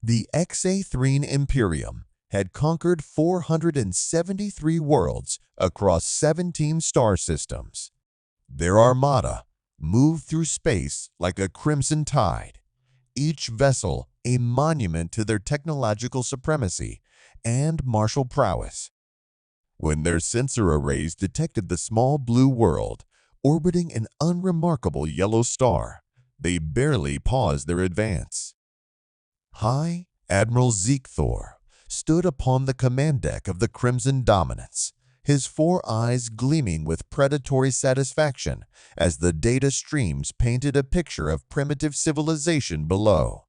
The Exathrine Imperium had conquered 473 worlds across 17 star systems. Their armada moved through space like a crimson tide, each vessel a monument to their technological supremacy and martial prowess. When their sensor arrays detected the small blue world orbiting an unremarkable yellow star, they barely paused their advance. High Admiral Thor stood upon the command deck of the Crimson Dominance, his four eyes gleaming with predatory satisfaction as the data streams painted a picture of primitive civilization below.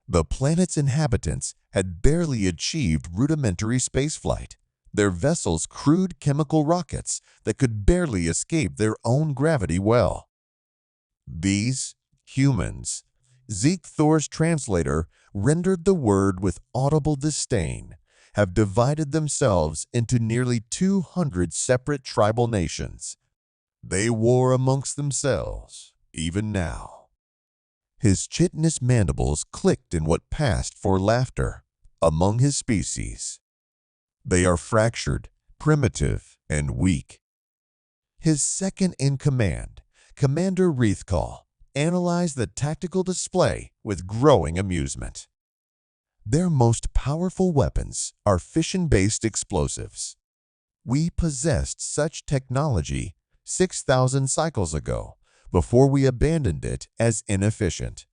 The planet's inhabitants had barely achieved rudimentary spaceflight, their vessels crude chemical rockets that could barely escape their own gravity well. These humans, Thor's translator rendered the word with audible disdain, have divided themselves into nearly 200 separate tribal nations. They war amongst themselves, even now. His chitinous mandibles clicked in what passed for laughter among his species. They are fractured, primitive, and weak. His second-in-command, Commander Wreathcall, analyzed the tactical display with growing amusement. Their most powerful weapons are fission-based explosives. We possessed such technology 6,000 cycles ago, before we abandoned it as inefficient.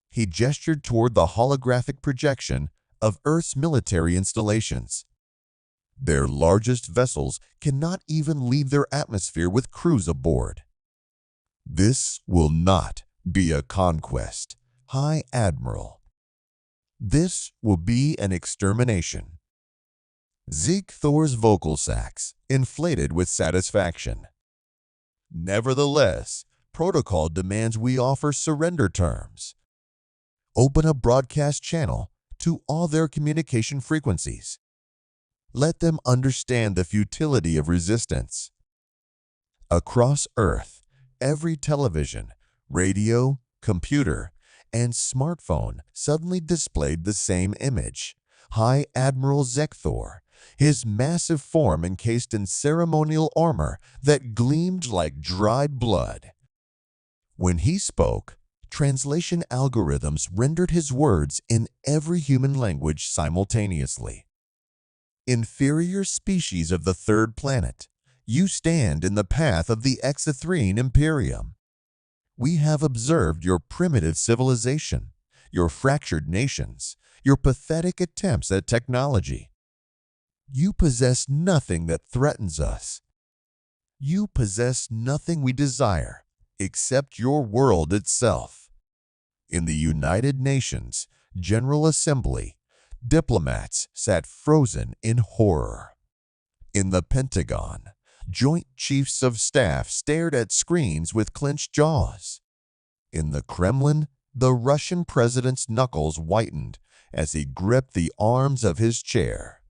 He gestured toward the holographic projection of Earth's military installations. Their largest vessels cannot even leave their atmosphere with crews aboard. This will not be a conquest, High Admiral. This will be an extermination. Thor's vocal sacs inflated with satisfaction. Nevertheless, protocol demands we offer surrender terms. Open a broadcast channel to all their communication frequencies. Let them understand the futility of resistance. Across Earth, every television, radio, computer, and smartphone suddenly displayed the same image: High Admiral Thor, his massive form encased in ceremonial armor that gleamed like dried blood. When he spoke, translation algorithms rendered his words in every human language simultaneously. Inferior species of the third planet, you stand in the path of the Exathrine Imperium. We have observed your primitive civilization, your fractured nations, your pathetic attempts at technology. You possess nothing that threatens us. You possess nothing we desire except your world itself. In the United Nations General Assembly, diplomats sat frozen in horror. In the Pentagon, Joint Chiefs of Staff stared at screens with clenched jaws. In the Kremlin, the Russian president's knuckles whitened as he gripped the arms of his chair.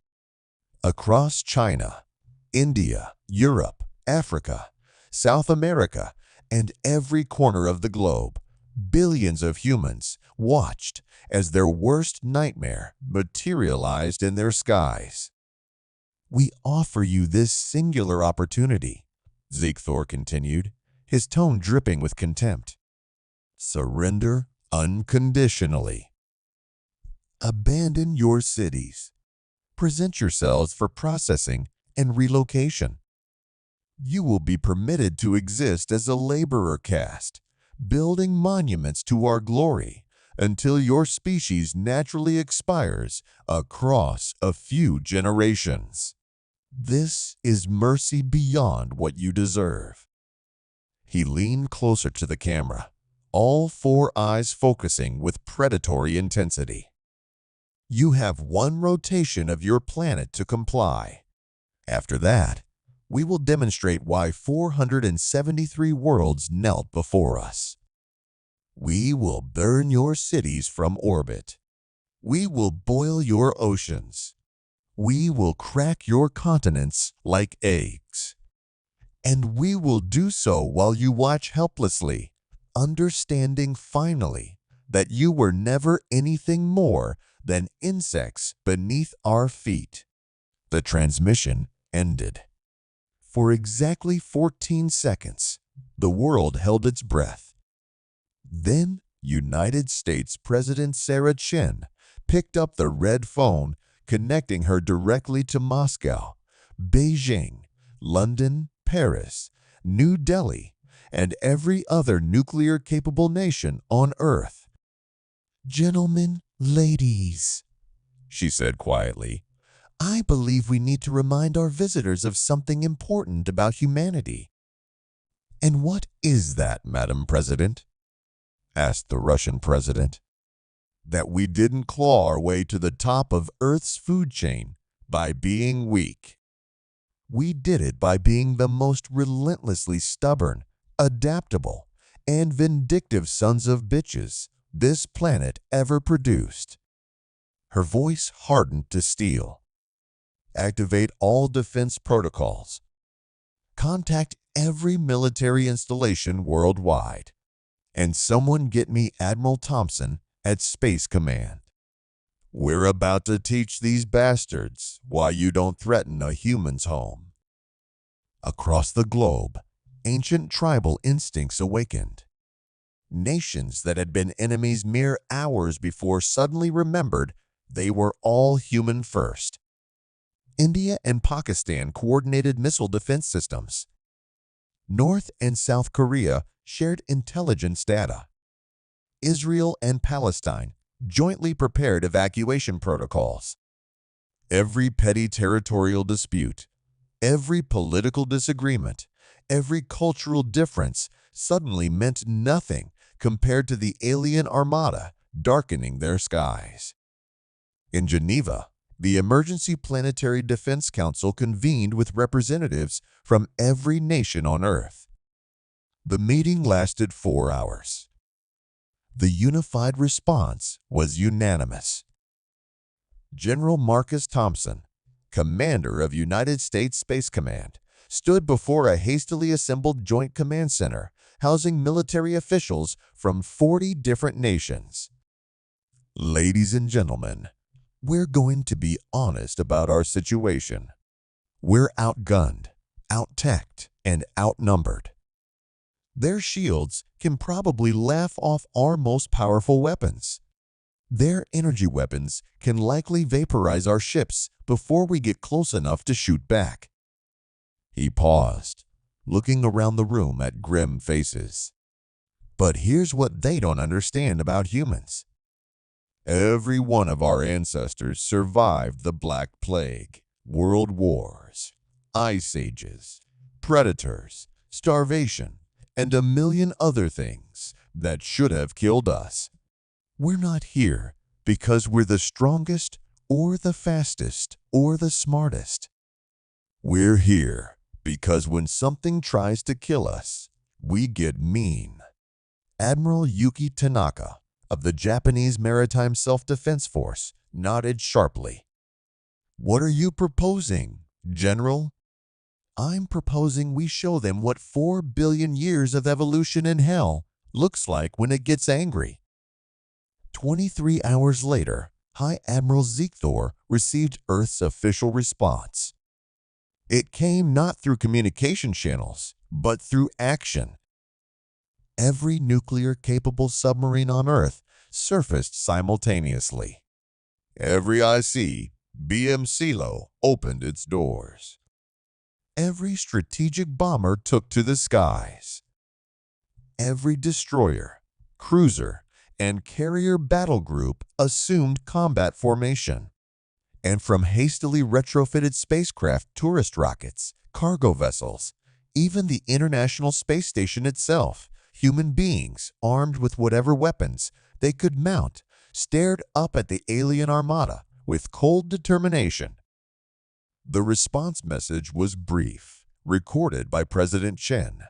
Across China, India, Europe, Africa, South America, and every corner of the globe, billions of humans watched as their worst nightmare materialized in their skies. We offer you this singular opportunity, Thor continued, his tone dripping with contempt. Surrender unconditionally. Abandon your cities. Present yourselves for processing and relocation. You will be permitted to exist as a laborer caste, building monuments to our glory until your species naturally expires across a few generations. This is mercy beyond what you deserve. He leaned closer to the camera, all four eyes focusing with predatory intensity. You have one rotation of your planet to comply. After that, we will demonstrate why 473 worlds knelt before us. We will burn your cities from orbit. We will boil your oceans. We will crack your continents like eggs. And we will do so while you watch helplessly, understanding finally that you were never anything more than insects beneath our feet. The transmission ended. For exactly 14 seconds, the world held its breath. Then, United States President Sarah Chin picked up the red phone, connecting her directly to Moscow, Beijing, London, Paris, New Delhi, and every other nuclear-capable nation on Earth. "Gentlemen, ladies," she said quietly, "I believe we need to remind our visitors of something important about humanity." "And what is that, Madam President?" asked the Russian president. "That we didn't claw our way to the top of Earth's food chain by being weak. We did it by being the most relentlessly stubborn, adaptable, and vindictive sons of bitches this planet ever produced." Her voice hardened to steel. "Activate all defense protocols. Contact every military installation worldwide. And someone get me Admiral Thompson at Space Command. We're about to teach these bastards why you don't threaten a human's home." Across the globe, ancient tribal instincts awakened. Nations that had been enemies mere hours before suddenly remembered they were all human first. India and Pakistan coordinated missile defense systems. North and South Korea shared intelligence data. Israel and Palestine jointly prepared evacuation protocols. Every petty territorial dispute, every political disagreement, every cultural difference suddenly meant nothing compared to the alien armada darkening their skies. In Geneva, the Emergency Planetary Defense Council convened with representatives from every nation on Earth. The meeting lasted 4 hours. The unified response was unanimous. General Marcus Thompson, commander of United States Space Command, stood before a hastily assembled Joint Command Center housing military officials from 40 different nations. "Ladies and gentlemen, we're going to be honest about our situation. We're outgunned, out-teched, and outnumbered. Their shields can probably laugh off our most powerful weapons. Their energy weapons can likely vaporize our ships before we get close enough to shoot back." He paused, looking around the room at grim faces. "But here's what they don't understand about humans. Every one of our ancestors survived the Black Plague, world wars, ice ages, predators, starvation, and a million other things that should have killed us. We're not here because we're the strongest or the fastest or the smartest. We're here because when something tries to kill us, we get mean." Admiral Yuki Tanaka of the Japanese Maritime Self-Defense Force nodded sharply. "What are you proposing, General?" "I'm proposing we show them what 4 billion years of evolution in hell looks like when it gets angry." 23 hours later, High Admiral Ziegthor received Earth's official response. It came not through communication channels, but through action. Every nuclear-capable submarine on Earth surfaced simultaneously. Every IC, BM-Silo opened its doors. Every strategic bomber took to the skies. Every destroyer, cruiser, and carrier battle group assumed combat formation. And from hastily retrofitted spacecraft, tourist rockets, cargo vessels, even the International Space Station itself, human beings armed with whatever weapons they could mount stared up at the alien armada with cold determination. The response message was brief, recorded by President Chen,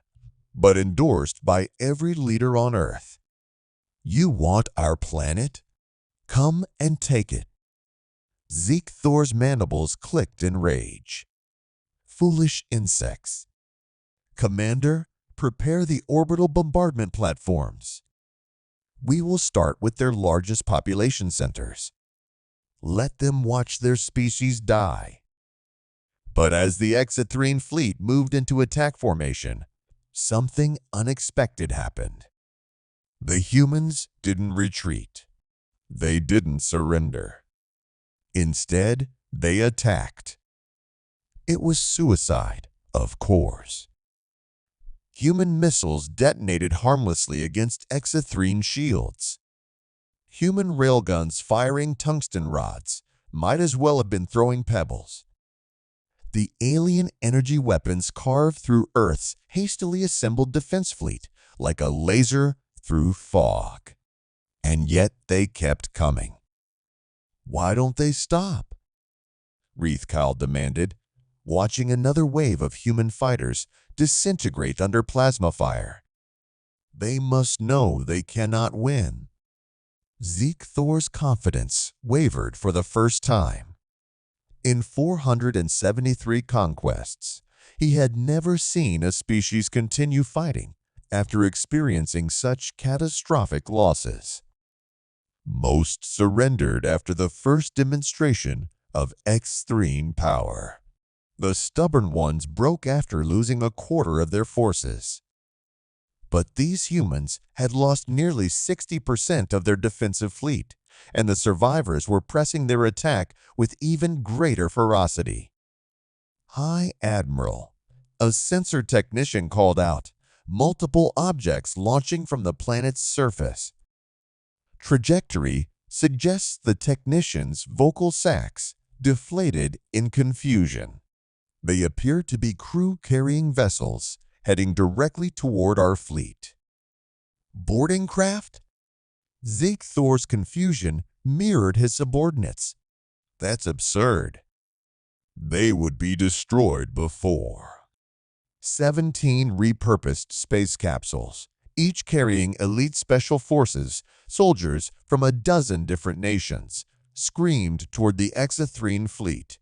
but endorsed by every leader on Earth. "You want our planet? Come and take it." Ziegthor's mandibles clicked in rage. "Foolish insects. Commander, prepare the orbital bombardment platforms." We will start with their largest population centers. Let them watch their species die. But as the exithrine fleet moved into attack formation, something unexpected happened. The humans didn't retreat. They didn't surrender. Instead, they attacked. It was suicide, of course. Human missiles detonated harmlessly against exithrine shields. Human railguns firing tungsten rods might as well have been throwing pebbles. The alien energy weapons carved through Earth's hastily assembled defense fleet like a laser through fog. And yet they kept coming. Why don't they stop? Reithkal demanded, watching another wave of human fighters disintegrate under plasma fire. They must know they cannot win. Zeke Thor's confidence wavered for the first time. In 473 conquests, he had never seen a species continue fighting after experiencing such catastrophic losses. Most surrendered after the first demonstration of extreme power. The stubborn ones broke after losing a quarter of their forces. But these humans had lost nearly 60% of their defensive fleet, and the survivors were pressing their attack with even greater ferocity. High Admiral, a sensor technician called out, multiple objects launching from the planet's surface. Trajectory suggests the technician's vocal sacs deflated in confusion. They appear to be crew-carrying vessels heading directly toward our fleet. Boarding craft? Zeke Thor's confusion mirrored his subordinates. That's absurd. They would be destroyed before. 17 repurposed space capsules, each carrying elite special forces, soldiers from a dozen different nations, screamed toward the exithrine fleet.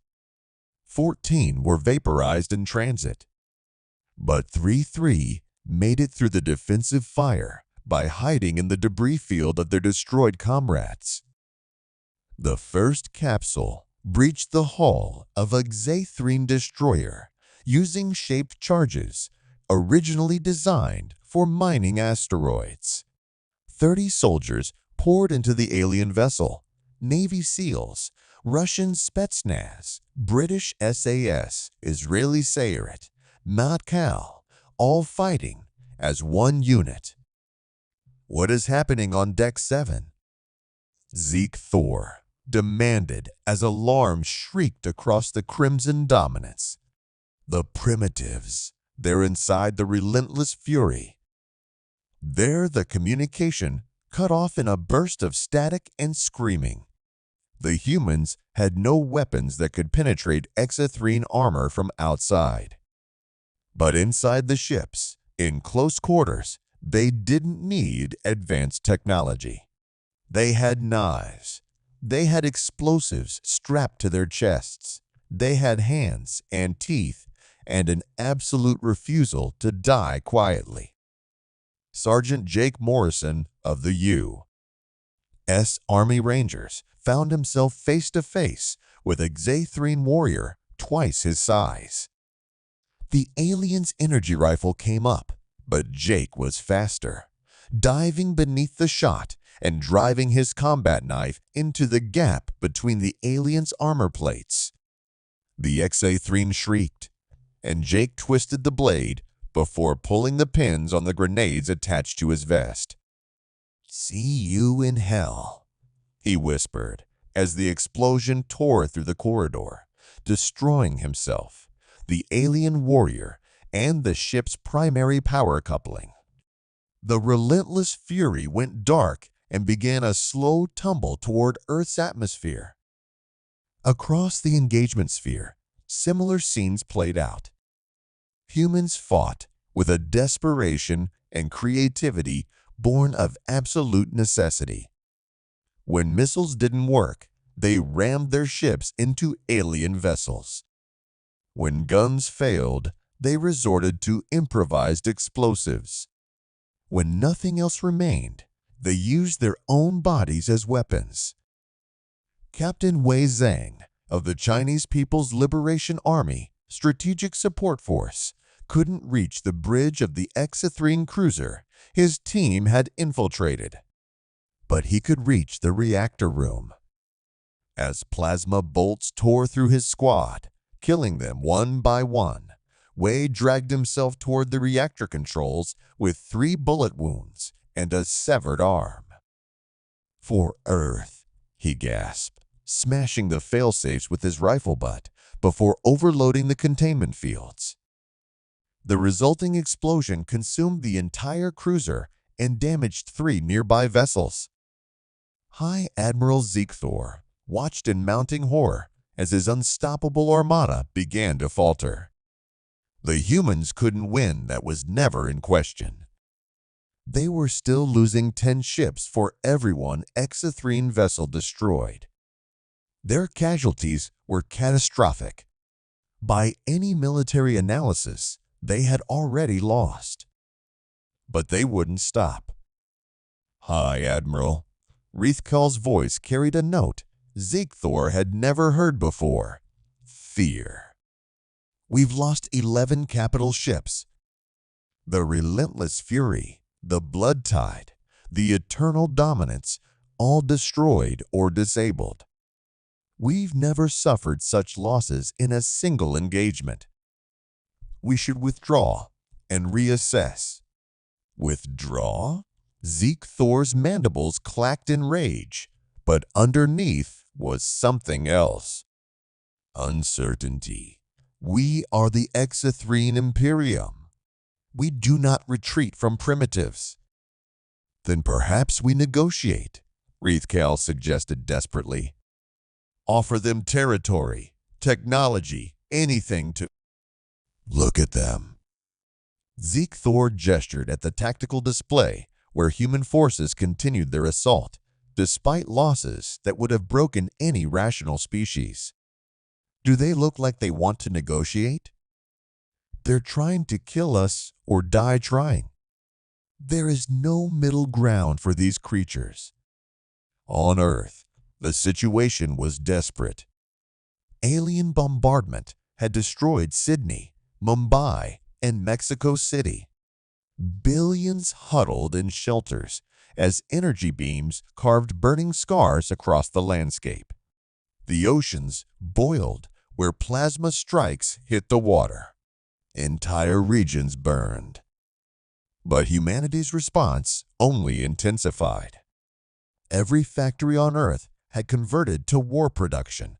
14 were vaporized in transit. But 3-3 made it through the defensive fire by hiding in the debris field of their destroyed comrades. The first capsule breached the hull of a Xathrine destroyer using shaped charges originally designed for mining asteroids. 30 soldiers poured into the alien vessel, Navy SEALs, Russian Spetsnaz, British SAS, Israeli Sayeret, Matkal, all fighting as one unit. What is happening on Deck 7? Zeke Thor demanded as alarm shrieked across the Crimson Dominance. The primitives, they're inside the relentless fury. There the communication cut off in a burst of static and screaming. The humans had no weapons that could penetrate exithrine armor from outside. But inside the ships, in close quarters, they didn't need advanced technology. They had knives. They had explosives strapped to their chests. They had hands and teeth and an absolute refusal to die quietly. Sergeant Jake Morrison of the U.S. Army Rangers found himself face to face with a Xathrine warrior twice his size. The alien's energy rifle came up, but Jake was faster, diving beneath the shot and driving his combat knife into the gap between the alien's armor plates. The Xathrine shrieked, and Jake twisted the blade before pulling the pins on the grenades attached to his vest. "See you in hell," he whispered as the explosion tore through the corridor, destroying himself, the alien warrior, and the ship's primary power coupling. The relentless fury went dark and began a slow tumble toward Earth's atmosphere. Across the engagement sphere, similar scenes played out. Humans fought with a desperation and creativity born of absolute necessity. When missiles didn't work, they rammed their ships into alien vessels. When guns failed, they resorted to improvised explosives. When nothing else remained, They used their own bodies as weapons. Captain Wei Zhang of the Chinese People's Liberation Army Strategic Support Force couldn't reach the bridge of the Exathrine cruiser his team had infiltrated. But he could reach the reactor room. As plasma bolts tore through his squad, killing them one by one, Wei dragged himself toward the reactor controls with 3 bullet wounds and a severed arm. "For Earth," he gasped, smashing the failsafes with his rifle butt before overloading the containment fields. The resulting explosion consumed the entire cruiser and damaged 3 nearby vessels. High Admiral Ziegthor watched in mounting horror as his unstoppable armada began to falter. The humans couldn't win, that was never in question. They were still losing 10 ships for every one Exathrine vessel destroyed. Their casualties were catastrophic. By any military analysis, they had already lost. But they wouldn't stop. "Hi, Admiral." Riethkel's voice carried a note Ziegthor had never heard before: fear. "We've lost 11 capital ships." The relentless fury, the blood tide, the eternal dominance, all destroyed or disabled. "We've never suffered such losses in a single engagement. We should withdraw and reassess." "Withdraw?" Ziegthor's mandibles clacked in rage, but underneath was something else. "Uncertainty. We are the Exathrine Imperium. We do not retreat from primitives." "Then perhaps we negotiate," Riethkel suggested desperately. "Offer them territory, technology, anything to—" "Look at them." Ziegthor gestured at the tactical display where human forces continued their assault, despite losses that would have broken any rational species. "Do they look like they want to negotiate? They're trying to kill us or die trying. There is no middle ground for these creatures." On Earth, the situation was desperate. Alien bombardment had destroyed Sydney, Mumbai, and Mexico City. Billions huddled in shelters as energy beams carved burning scars across the landscape. The oceans boiled where plasma strikes hit the water. Entire regions burned. But humanity's response only intensified. Every factory on Earth had converted to war production.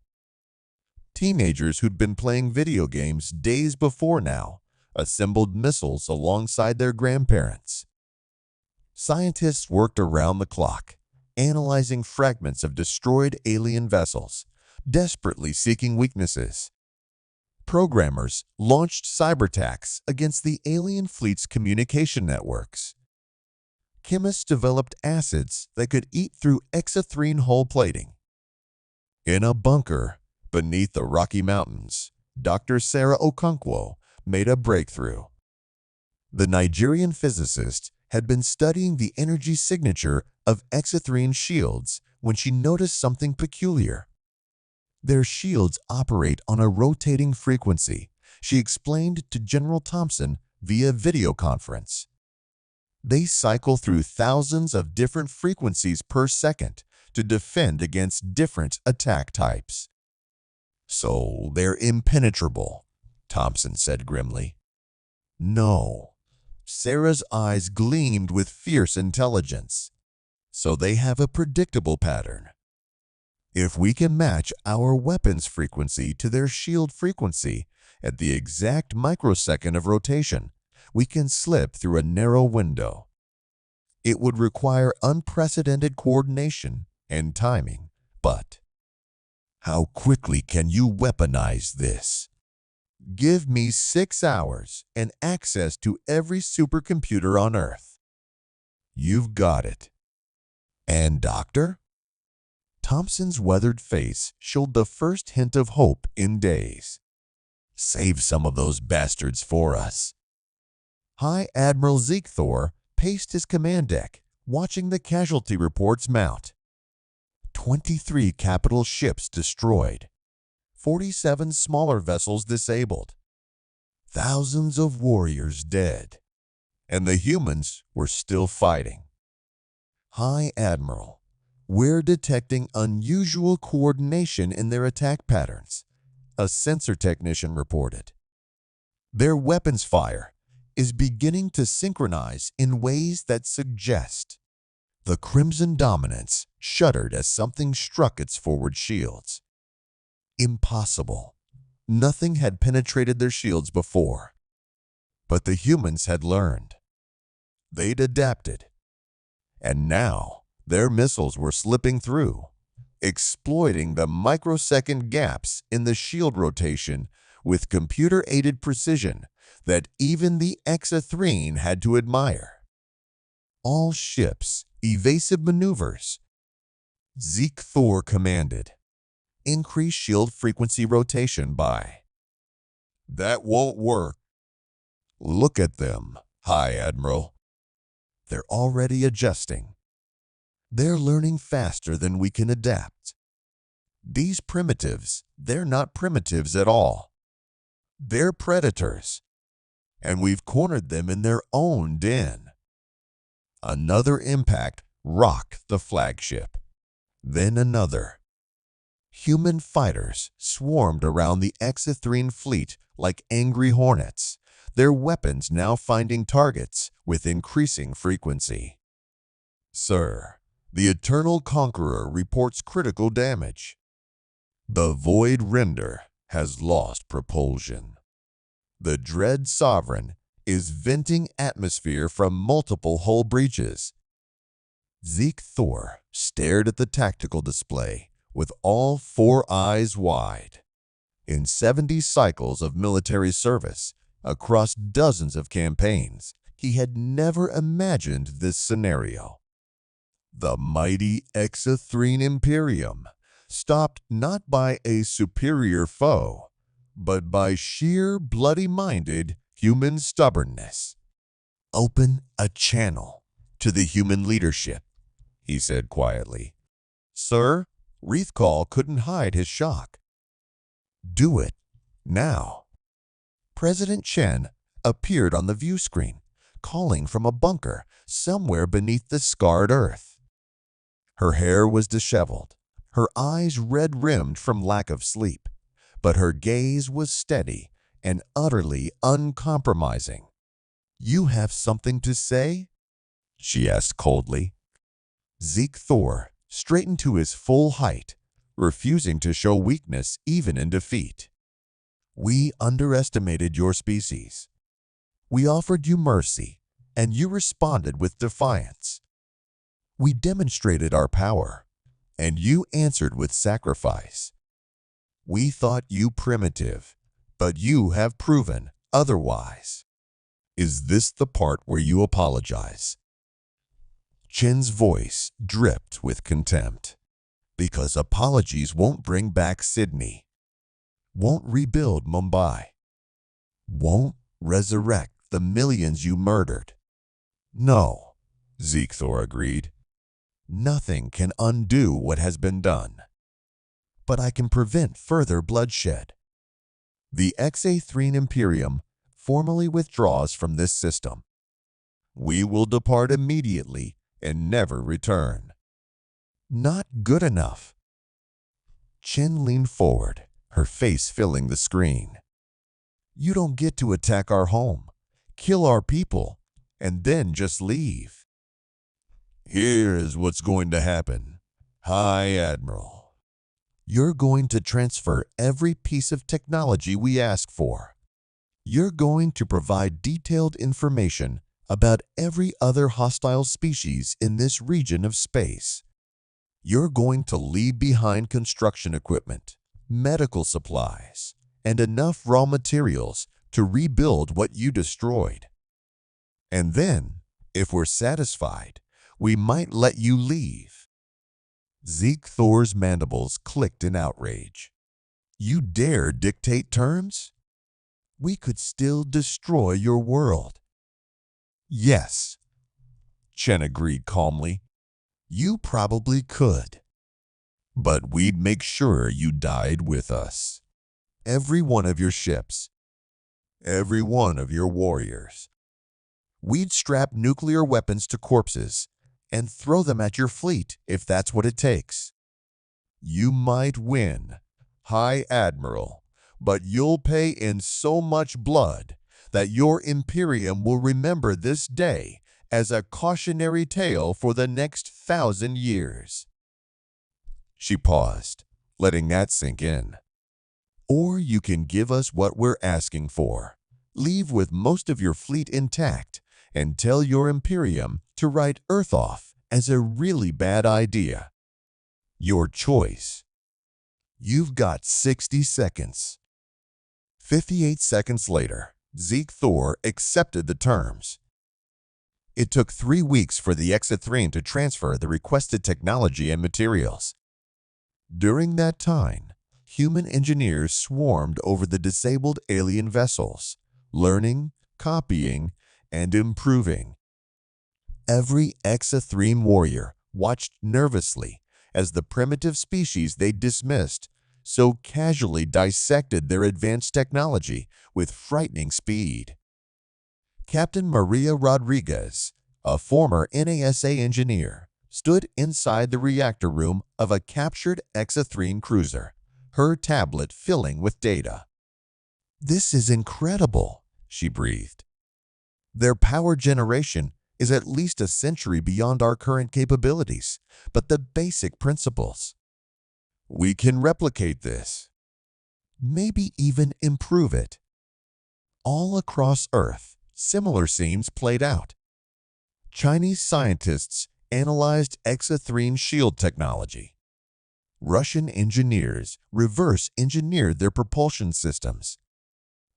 Teenagers who'd been playing video games days before now assembled missiles alongside their grandparents. Scientists worked around the clock, analyzing fragments of destroyed alien vessels, desperately seeking weaknesses. Programmers launched cyberattacks against the alien fleet's communication networks. Chemists developed acids that could eat through Exathrine hull plating. In a bunker beneath the Rocky Mountains, Dr. Sarah Okonkwo made a breakthrough. The Nigerian physicist had been studying the energy signature of Exathrine shields when she noticed something peculiar. Their shields operate on a rotating frequency, she explained to General Thompson via video conference. They cycle through thousands of different frequencies per second to defend against different attack types. "So they're impenetrable," Thompson said grimly. "No." Sarah's eyes gleamed with fierce intelligence. "So they have a predictable pattern. If we can match our weapon's frequency to their shield frequency at the exact microsecond of rotation, we can slip through a narrow window. It would require unprecedented coordination and timing, but how quickly can you weaponize this? Give me 6 hours and access to every supercomputer on Earth." "You've got it." "And Doctor?" Thompson's weathered face showed the first hint of hope in days. "Save some of those bastards for us." High Admiral Ziegthor paced his command deck, watching the casualty reports mount. 23 capital ships destroyed, 47 smaller vessels disabled, thousands of warriors dead, and the humans were still fighting. High Admiral, we're detecting unusual coordination in their attack patterns, a sensor technician reported. Their weapons fire is beginning to synchronize in ways that suggest. The Crimson Dominance shuddered as something struck its forward shields. Impossible. Nothing had penetrated their shields before. But the humans had learned. They'd adapted. And now their missiles were slipping through, exploiting the microsecond gaps in the shield rotation with computer-aided precision that even the Exathrene had to admire. All ships, evasive maneuvers. Zeke Thor commanded. Increase shield frequency rotation by. That won't work. Look at them, High Admiral. They're already adjusting. They're learning faster than we can adapt. These primitives, they're not primitives at all. They're predators, and we've cornered them in their own den. Another impact rocked the flagship. Then another. Human fighters swarmed around the Exathrene fleet like angry hornets, their weapons now finding targets with increasing frequency. Sir, the Eternal Conqueror reports critical damage. The Void Render has lost propulsion. The Dread Sovereign is venting atmosphere from multiple hull breaches. Zeke Thor stared at the tactical display with all 4 eyes wide. In 70 cycles of military service, across dozens of campaigns, he had never imagined this scenario. The mighty Exathrene Imperium, stopped not by a superior foe, but by sheer bloody-minded human stubbornness. Open a channel to the human leadership, he said quietly. Sir, Wreathcall couldn't hide his shock. Do it, now. President Chen appeared on the view screen, calling from a bunker somewhere beneath the scarred earth. Her hair was disheveled, her eyes red-rimmed from lack of sleep, but her gaze was steady and utterly uncompromising. You have something to say? She asked coldly. Zeke Thor straightened to his full height, refusing to show weakness even in defeat. We underestimated your species. We offered you mercy, and you responded with defiance. We demonstrated our power, and you answered with sacrifice. We thought you primitive, but you have proven otherwise. Is this the part where you apologize? Chen's voice dripped with contempt. Because apologies won't bring back Sydney, won't rebuild Mumbai, won't resurrect the millions you murdered. No, Zeke Thor agreed. Nothing can undo what has been done. But I can prevent further bloodshed. The Exathrene Imperium formally withdraws from this system. We will depart immediately and never return. Not good enough. Chen leaned forward, her face filling the screen. You don't get to attack our home, kill our people, and then just leave. Here is what's going to happen, High Admiral. You're going to transfer every piece of technology we ask for. You're going to provide detailed information about every other hostile species in this region of space. You're going to leave behind construction equipment, medical supplies, and enough raw materials to rebuild what you destroyed. And then, if we're satisfied, we might let you leave. Zeke Thor's mandibles clicked in outrage. You dare dictate terms? We could still destroy your world. Yes. Chen agreed calmly. You probably could. But we'd make sure you died with us. Every one of your ships. Every one of your warriors. We'd strap nuclear weapons to corpses and throw them at your fleet if that's what it takes. You might win, High Admiral, but you'll pay in so much blood that your Imperium will remember this day as a cautionary tale for the next 1,000 years. She paused, letting that sink in. Or you can give us what we're asking for, leave with most of your fleet intact, and tell your Imperium to write Earth off as a really bad idea. Your choice. You've got 60 seconds. 58 seconds later, Zeke Thor accepted the terms. It took 3 weeks for the Exithrene to transfer the requested technology and materials. During that time, human engineers swarmed over the disabled alien vessels, learning, copying, and improving. Every Exithrene warrior watched nervously as the primitive species they dismissed so casually dissected their advanced technology with frightening speed. Captain Maria Rodriguez, a former NASA engineer, stood inside the reactor room of a captured Exithrene cruiser, her tablet filling with data. "This is incredible," she breathed. "Their power generation is at least a century beyond our current capabilities, but the basic principles. We can replicate this, maybe even improve it." All across Earth, similar scenes played out. Chinese scientists analyzed Exithrene shield technology. Russian engineers reverse-engineered their propulsion systems.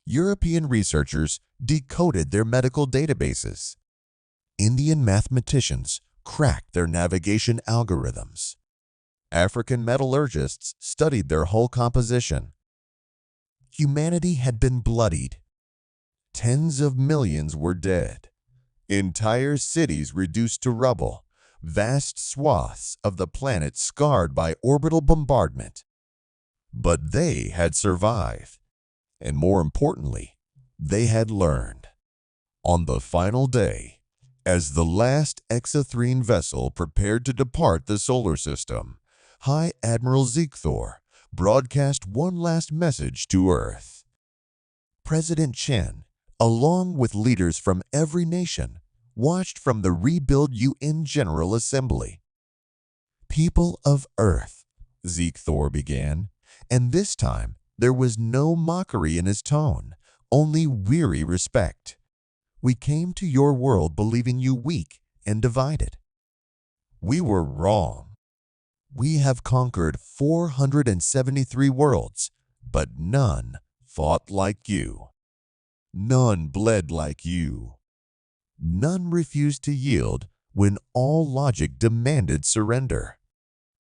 European researchers decoded their medical databases. Indian mathematicians cracked their navigation algorithms. African metallurgists studied their hull composition. Humanity had been bloodied. Tens of millions were dead. Entire cities reduced to rubble. Vast swaths of the planet scarred by orbital bombardment. But they had survived. And more importantly, they had learned. On the final day, as the last Exithrene vessel prepared to depart the solar system, High Admiral Zeke Thor broadcast one last message to Earth. President Chen, along with leaders from every nation, watched from the rebuild UN General Assembly. "People of Earth," Zeke Thor began, and this time there was no mockery in his tone, only weary respect. "We came to your world believing you weak and divided. We were wrong. We have conquered 473 worlds, but none fought like you. None bled like you. None refused to yield when all logic demanded surrender."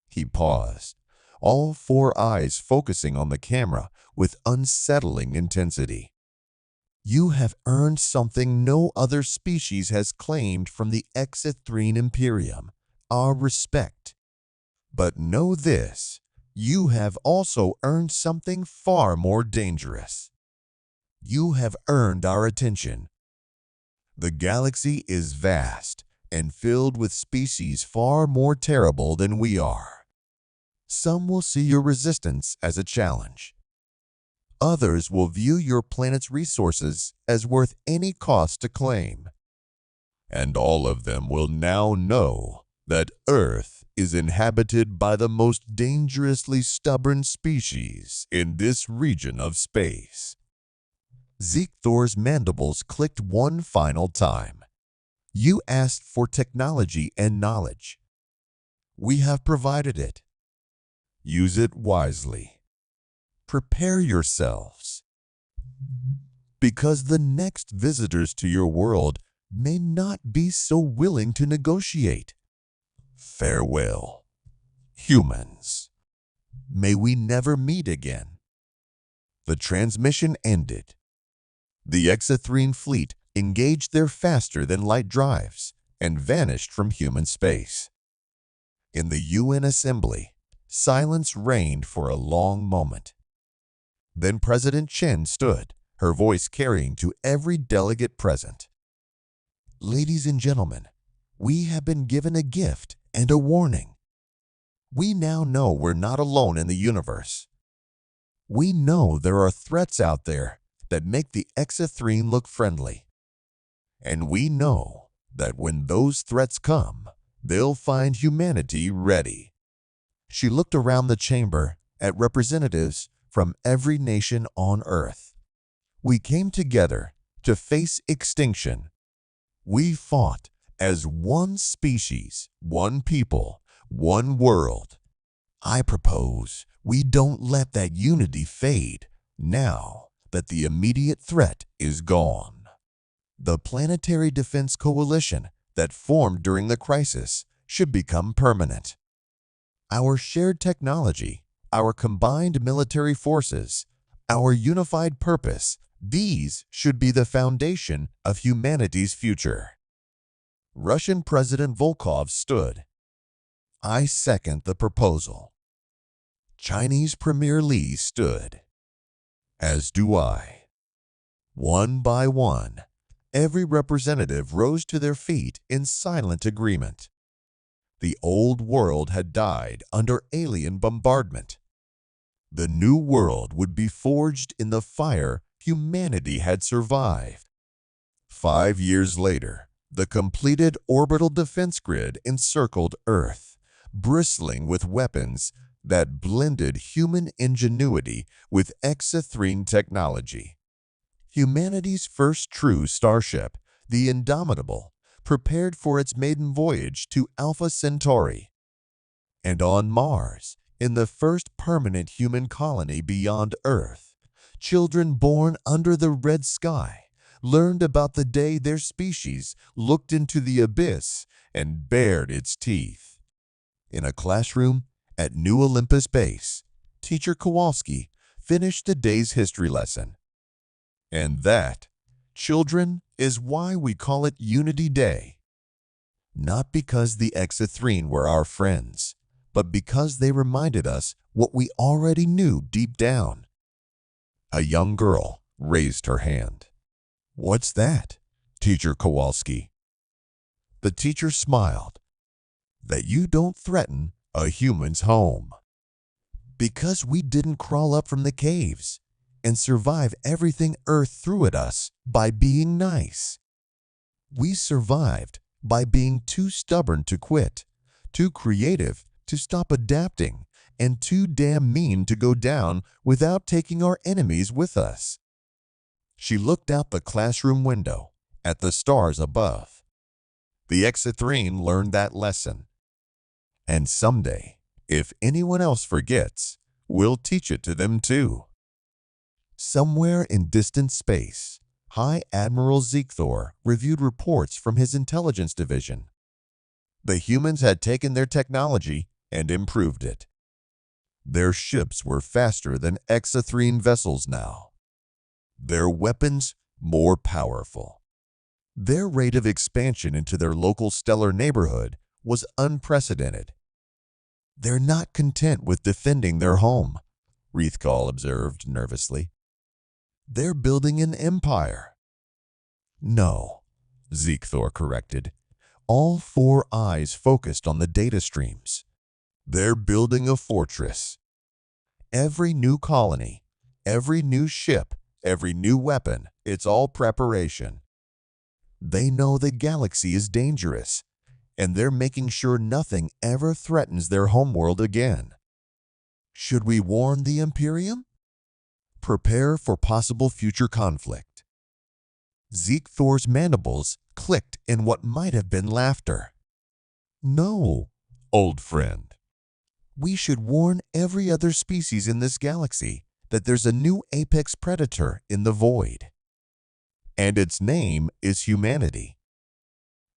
He paused, all 4 eyes focusing on the camera with unsettling intensity. "You have earned something no other species has claimed from the Exithrene Imperium, our respect. But know this, you have also earned something far more dangerous. You have earned our attention. The galaxy is vast and filled with species far more terrible than we are. Some will see your resistance as a challenge. Others will view your planet's resources as worth any cost to claim. And all of them will now know that Earth is inhabited by the most dangerously stubborn species in this region of space." Zeke Thor's mandibles clicked one final time. "You asked for technology and knowledge. We have provided it. Use it wisely. Prepare yourselves. Because the next visitors to your world may not be so willing to negotiate. Farewell, humans. May we never meet again." The transmission ended. The Exithrene fleet engaged their faster-than-light drives, and vanished from human space. In the UN assembly, silence reigned for a long moment. Then President Chen stood, her voice carrying to every delegate present. Ladies and gentlemen, we have been given a gift and a warning. We now know we're not alone in the universe. We know there are threats out there that make the exithrene look friendly. And we know that when those threats come, they'll find humanity ready. She looked around the chamber at representatives from every nation on Earth. We came together to face extinction. We fought as one species, one people, one world. I propose we don't let that unity fade now that the immediate threat is gone. The Planetary Defense Coalition that formed during the crisis should become permanent. Our shared technology, our combined military forces, our unified purpose, these should be the foundation of humanity's future. Russian President Volkov stood. I second the proposal. Chinese Premier Li stood. As do I. One by one, every representative rose to their feet in silent agreement. The old world had died under alien bombardment. The new world would be forged in the fire humanity had survived. 5 years later, the completed orbital defense grid encircled Earth, bristling with weapons that blended human ingenuity with exithrene technology. Humanity's first true starship, the Indomitable, prepared for its maiden voyage to Alpha Centauri. And on Mars, in the first permanent human colony beyond Earth, children born under the red sky learned about the day their species looked into the abyss and bared its teeth. In a classroom at New Olympus Base, Teacher Kowalski finished the day's history lesson. And that, children, is why we call it Unity Day. Not because the exithrene were our friends, but because they reminded us what we already knew deep down. A young girl raised her hand. What's that, Teacher Kowalski? The teacher smiled. That you don't threaten a human's home. Because we didn't crawl up from the caves and survive everything Earth threw at us by being nice. We survived by being too stubborn to quit, too creative to stop adapting, and too damn mean to go down without taking our enemies with us. She looked out the classroom window at the stars above. The exithrene learned that lesson. And someday, if anyone else forgets, we'll teach it to them too. Somewhere in distant space, High Admiral Ziegthor reviewed reports from his intelligence division. The humans had taken their technology and improved it. Their ships were faster than exithrene vessels now. Their weapons more powerful. Their rate of expansion into their local stellar neighborhood was unprecedented. They're not content with defending their home, Reithkal observed nervously. They're building an empire. No, Ziegthor corrected, all 4 eyes focused on the data streams. They're building a fortress. Every new colony, every new ship, every new weapon, it's all preparation. They know the galaxy is dangerous, and they're making sure nothing ever threatens their homeworld again. Should we warn the Imperium? Prepare for possible future conflict. Ziegthor's mandibles clicked in what might have been laughter. No, old friend. We should warn every other species in this galaxy that there's a new apex predator in the void. And its name is humanity.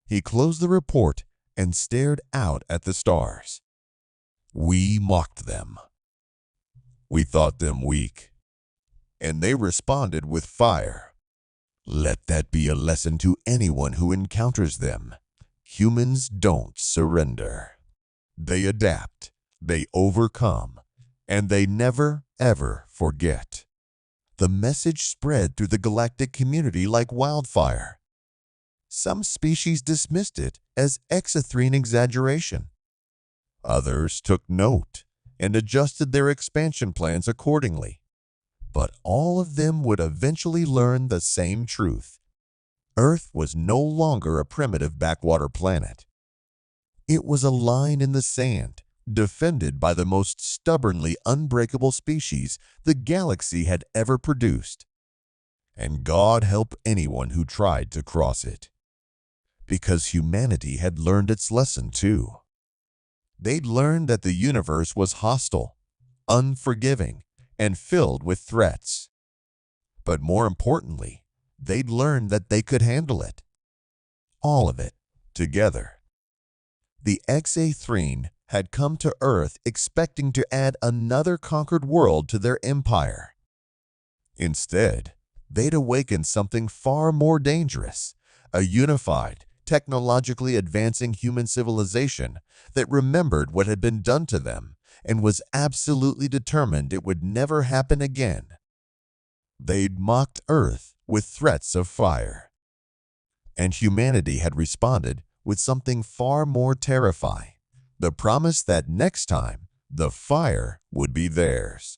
He closed the report and stared out at the stars. We mocked them. We thought them weak. And they responded with fire. Let that be a lesson to anyone who encounters them. Humans don't surrender. They adapt, they overcome, and they never, ever forget. The message spread through the galactic community like wildfire. Some species dismissed it as exothrene exaggeration. Others took note and adjusted their expansion plans accordingly. But all of them would eventually learn the same truth. Earth was no longer a primitive backwater planet. It was a line in the sand, defended by the most stubbornly unbreakable species the galaxy had ever produced. And God help anyone who tried to cross it. Because humanity had learned its lesson too. They'd learned that the universe was hostile, unforgiving, and filled with threats. But more importantly, they'd learned that they could handle it. All of it, together. The exathrene had come to Earth expecting to add another conquered world to their empire. Instead, they'd awakened something far more dangerous, a unified, technologically advancing human civilization that remembered what had been done to them and was absolutely determined it would never happen again. They'd mocked Earth with threats of fire. And humanity had responded with something far more terrifying, the promise that next time, the fire would be theirs.